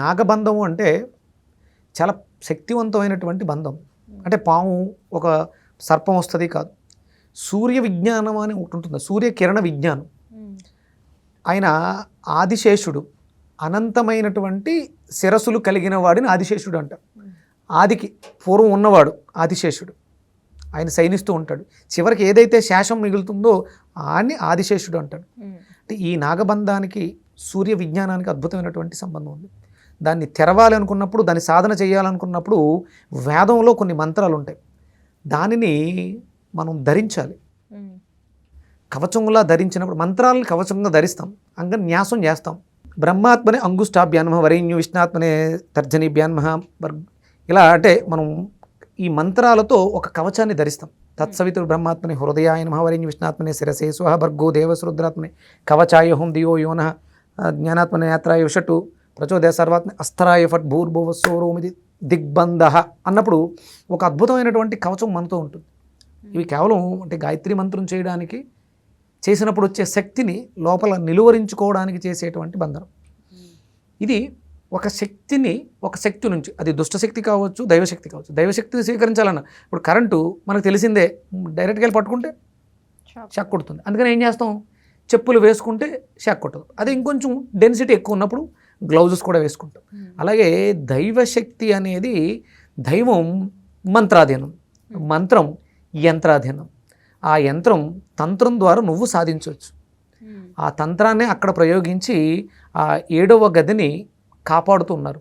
నాగబంధము అంటే చాలా శక్తివంతమైనటువంటి బంధం. అంటే పాము ఒక సర్పం వస్తుంది కాదు, సూర్య విజ్ఞానం అని ఒకటి ఉంటుంది, సూర్యకిరణ విజ్ఞానం. ఆయన ఆదిశేషుడు, అనంతమైనటువంటి శిరస్సులు కలిగిన వాడిని ఆదిశేషుడు అంటారు. ఆదికి పూర్వం ఉన్నవాడు ఆదిశేషుడు, ఆయన శయనిస్తూ ఉంటాడు. చివరికి ఏదైతే శేషం మిగులుతుందో ఆయన్ని ఆదిశేషుడు అంటాడు. అంటే ఈ నాగబంధానికి సూర్య విజ్ఞానానికి అద్భుతమైనటువంటి సంబంధం ఉంది. దాన్ని తెరవాలనుకున్నప్పుడు, దాన్ని సాధన చేయాలనుకున్నప్పుడు వేదంలో కొన్ని మంత్రాలు ఉంటాయి, దానిని మనం ధరించాలి. కవచంలా ధరించినప్పుడు మంత్రాలను కవచంగా ధరిస్తాం, అంగన్యాసం చేస్తాం. బ్రహ్మాత్మనే అంగుష్టాభ్యాన్మహ వరేణ్యు విష్ణాత్మనే తర్జనీభ్యాన్మహ ఇలా అంటే మనం ఈ మంత్రాలతో ఒక కవచాన్ని ధరిస్తాం. తత్సవితుర్ బ్రహ్మాత్మనే హృదయాయ నమః వరేణ్యు విష్ణాత్మనే శిరసే స్వహ భర్గో దేవసరుద్రాత్మనే కవచాయ హోం దియో యోనః జ్ఞానాత్మనే నేత్రాయ విషటు ప్రచోదయ సర్వాత్మ అస్త్రాయ ఫట్ భూర్భువస్సోరోమిది దిగ్బంధ అన్నప్పుడు ఒక అద్భుతమైనటువంటి కవచం మనతో ఉంటుంది. ఇవి కేవలం అంటే గాయత్రి మంత్రం చేయడానికి చేసినప్పుడు వచ్చే శక్తిని లోపల నిలువరించుకోవడానికి చేసేటువంటి బంధనం. ఇది ఒక శక్తిని, ఒక శక్తి నుంచి, అది దుష్టశక్తి కావచ్చు, దైవశక్తి కావచ్చు. దైవశక్తిని స్వీకరించాలన్న ఇప్పుడు కరెంటు మనకు తెలిసిందే, డైరెక్ట్గా వెళ్ళి పట్టుకుంటే షాక్ కొడుతుంది. అందుకని ఏం చేస్తాం, చెప్పులు వేసుకుంటే షాక్ కొట్టదు. అదే ఇంకొంచెం డెన్సిటీ ఎక్కువ ఉన్నప్పుడు గ్లౌజెస్ కూడా వేసుకుంటాం. అలాగే దైవశక్తి అనేది దైవం మంత్రాధీనం, మంత్రం యంత్రాధీనం. ఆ యంత్రం తంత్రం ద్వారా నువ్వు సాధించవచ్చు. ఆ తంత్రాన్ని అక్కడ ప్రయోగించి ఆ 7వ గదిని కాపాడుతున్నారు.